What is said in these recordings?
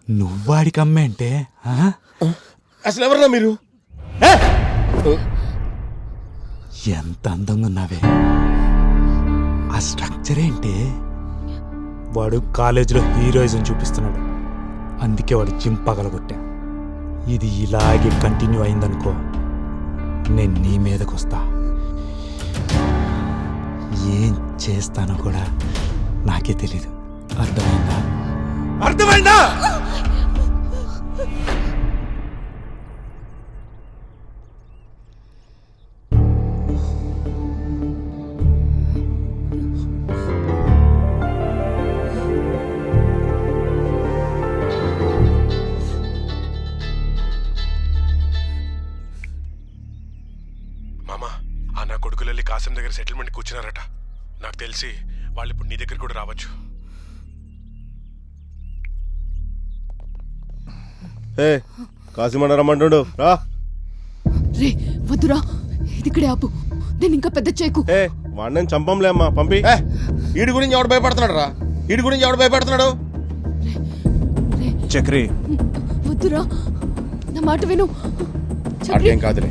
నువ్వాడికి అమ్మే అంటే అసలు ఎవరన్నా మీరు? ఎంత అందంగా ఉన్నావే. ఆ స్ట్రక్చర్ ఏంటి? వాడు కాలేజీలో హీరోయిజం చూపిస్తున్నాడు, అందుకే వాడు జిమ్ పగలగొట్టా. ఇది ఇలాగే కంటిన్యూ అయిందనుకో, నేను నీ మీదకి వస్తా. ఏం చేస్తానో కూడా నాకే తెలీదు. అర్థమైందా? అర్థమైందా? మామా, ఆ నా కొడుకులెళ్ళి కాసం దగ్గర సెటిల్మెంట్ కూర్చున్నారట. నాకు తెలిసి వాళ్ళు ఇప్పుడు నీ దగ్గర కూడా రావచ్చు. కాసిమన్న రమ్మంటుండు రా. రే వద్దురా, ఇది ఇక్కడే ఆపు. నేను ఇంకా పెద్ద చేయకు. వాడిని చంపంలే అమ్మా, పంపి. వీడి గురించి ఎవడు భయపడుతున్నాడు రా? వీడి గురించి ఎవడు భయపడుతున్నాడు? చక్రి వద్దురా, నా మాట విను. అర్థం కాదులే.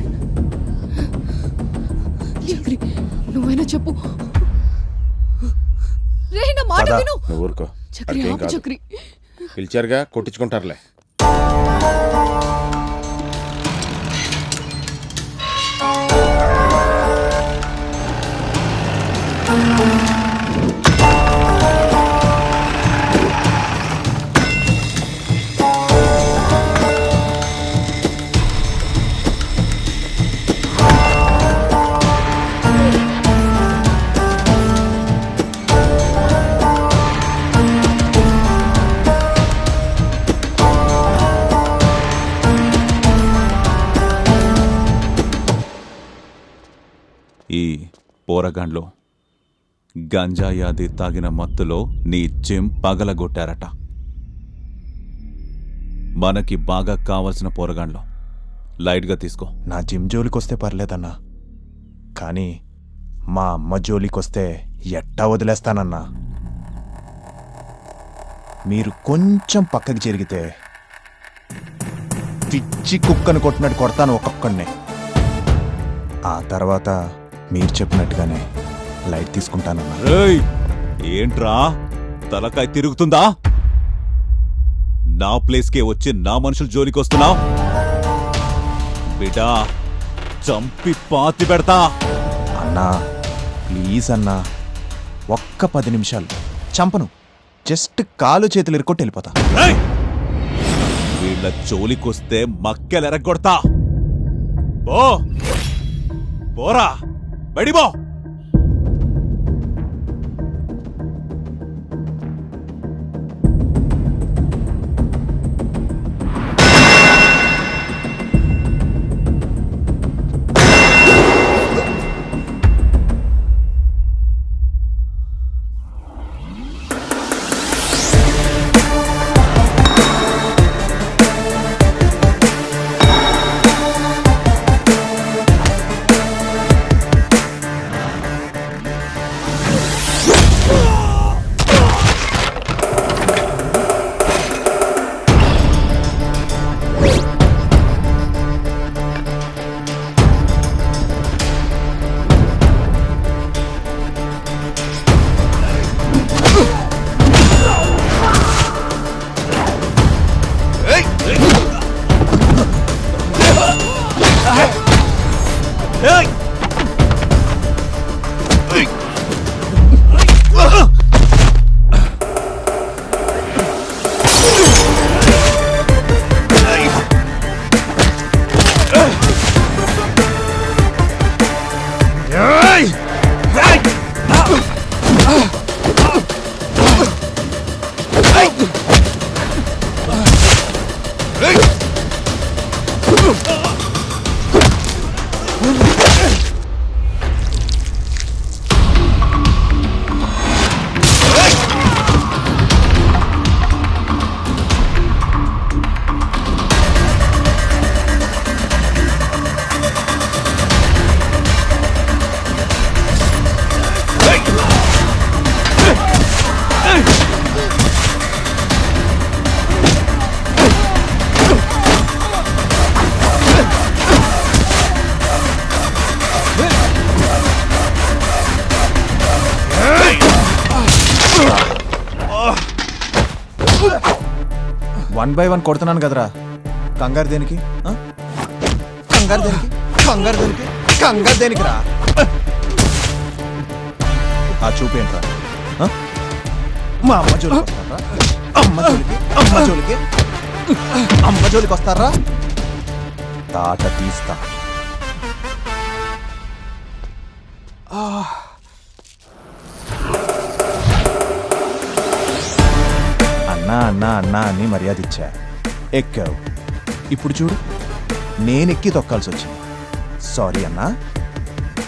చక్రి, నువ్వైనా చెప్పు. రే నా మాట విను. నువ్వు ఊరుకో. చక్రి ఆపు. చక్రి పిలిచారుగా, కొట్టించుకుంటారులే. ఈ పోరగాండ్లో గంజాయాది తాగిన మత్తులో నీ జిమ్ పగలగొట్టారట. మనకి బాగా కావలసిన పోరగాండ్లో లైట్గా తీసుకో. నా జిమ్ జోలికొస్తే పర్లేదన్నా, కానీ మా అమ్మ జోలికొస్తే ఎట్టా వదిలేస్తానన్నా. మీరు కొంచెం పక్కకి జరిగితే పిచ్చి కుక్కను కొట్టినట్టు కొడతాను ఒక్కొక్కడిని. ఆ తర్వాత మీరు చెప్పినట్టుగానే లైట్ తీసుకుంటానన్నా. ఏంట్రా తలకాయ తిరుగుతుందా? నా ప్లేస్కే వచ్చి నా మనుషుల జోలికి వస్తున్నావు బిడ్డా, చంపి పాతి పెడతా. అన్నా ప్లీజ్ అన్నా, ఒక్క 10 నిమిషాలు చంపను. జస్ట్ కాలు చేతులు ఇరుక్కొట్టి వెళ్ళిపోతా. వీళ్ళ జోలికొస్తే మక్కెలెరగొడతా. పోరా బడిబో. 1 by 1 కొడుతున్నాను కదరా. కంగారు దేనికి ఆ? కంగారు దేనికి కంగారు దేనికి కంగారు దేనికి రా. ఆ చూపేంట్రా ఆ? మా అమ్మ జోలికి వస్తారా? అమ్మ జోలికి వస్తారా? తాట తీస్తా. అన్నా అన్నా అన్నా అని మర్యాద ఇచ్చా, ఎక్కావు. ఇప్పుడు చూడు, నేనెక్కి తొక్కాల్సి వచ్చింది. సారీ అన్నా,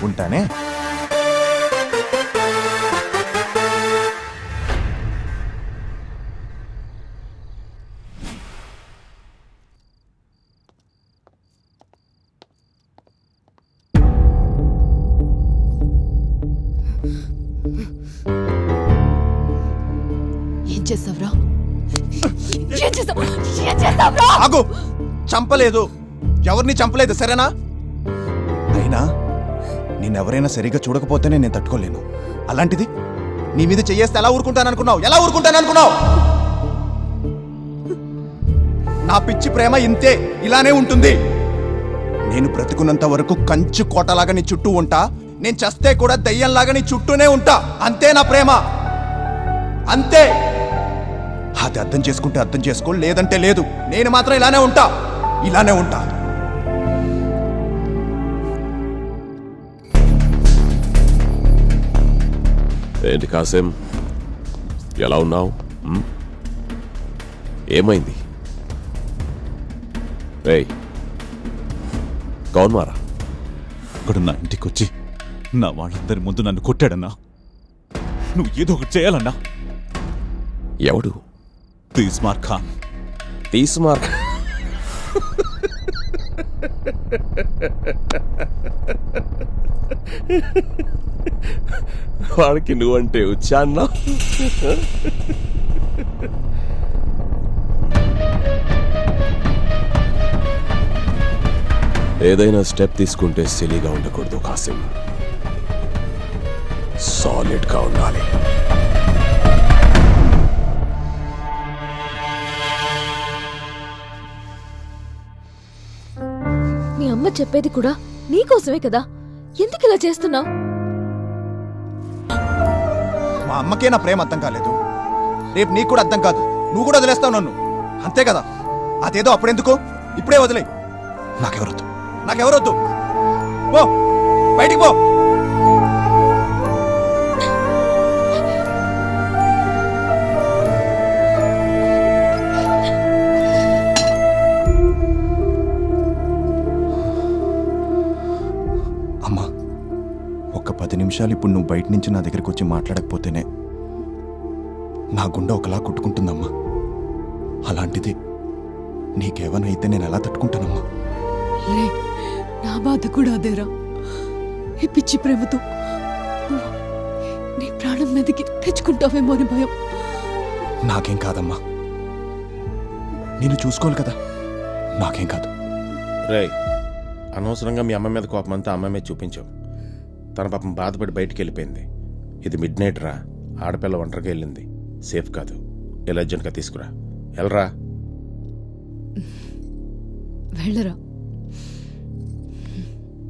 ఉంటానే. ఏం చేస్తావురా? ఏం చేస్తావురా? ఆగు, చంపలేదు, ఎవరిని చంపలేదు సరేనా? అయినా నిన్నెవరైనా సరిగ్గా చూడకపోతేనే నేను తట్టుకోలేను. అలాంటిది నీ మీద చెయ్యేస్తే ఎలా ఊరుకుంటాననుకున్నావు? ఎలా ఊరుకుంటాననుకున్నావు? నా పిచ్చి ప్రేమ ఇంతే, ఇలానే ఉంటుంది. నేను బ్రతుకున్నంత వరకు కంచు కోటలాగా నీ చుట్టూ ఉంటా. నేను చస్తే కూడా దయ్యంలాగా నీ చుట్టూనే ఉంటా. అంతే నా ప్రేమ, అంతే. అది అర్థం చేసుకుంటే అర్థం చేసుకో, లేదంటే లేదు. నేను మాత్రం ఇలానే ఉంటా, ఇలానే ఉంటా. ఏంటి కాసేం, ఎలా ఉన్నావు? ఏమైంది? రేయ్ కౌన్ మారా? అక్కడ నా ఇంటికి వచ్చి నా వాళ్ళందరి ముందు నన్ను కొట్టాడన్నా. నువ్వు ఏదో ఒకటి చేయాలన్నా. ఎవడు? తీస్మార్ ఖాన్. తీస్మార్ వాడికి నువ్వంటే వచ్చా అన్నా? ఏదైనా స్టెప్ తీసుకుంటే సిలీగా ఉండకూడదు కాసిం, సాలిడ్గా ఉండాలి. మీ అమ్మ చెప్పేది కూడా నీకోసమే కదా, ఎందుకు ఇలా చేస్తున్నావు? మా అమ్మకే నా ప్రేమ అర్థం కాలేదు, రేపు నీకు కూడా అర్థం కాదు. నువ్వు కూడా వదిలేస్తావు నన్ను, అంతే కదా? అదేదో అప్పుడెందుకు, ఇప్పుడే వదిలే. నాకెవరొద్దు, నాకెవరొద్దు. పో, బయటికి పో. అమ్మా, ఒక్క 10 నిమిషాలు ఇప్పుడు నువ్వు బయట నుంచి నా దగ్గరికి వచ్చి మాట్లాడకపోతేనే నా గుండె ఒకలా కొట్టుకుంటుందమ్మా. అలాంటిది నీకేమైనా అయితే నేను ఎలా తట్టుకుంటానమ్మా? రే, నా బాధ కూడా అదేరా. ఈ పిచ్చి ప్రేమతో నువ్వు నీ ప్రాణం మీదకి తెచ్చుకుంటావేమో అని భయం. నాకేం కాదమ్మా, నేను చూసుకోవాలి కదా. నాకేం కాదు. రేయ్, అనవసరంగా మీ అమ్మ మీద కోపం అంతా అమ్మ మీద చూపించావు. తన పాపం బాధపడి బయటికి వెళ్ళిపోయింది. ఇది మిడ్ నైట్ రా, ఆడపిల్ల ఒంటరిగా వెళ్ళింది, సేఫ్ కాదు. ఇలా అర్జెంట్గా తీసుకురా, వెళ్ళరా. వెళ్ళరా.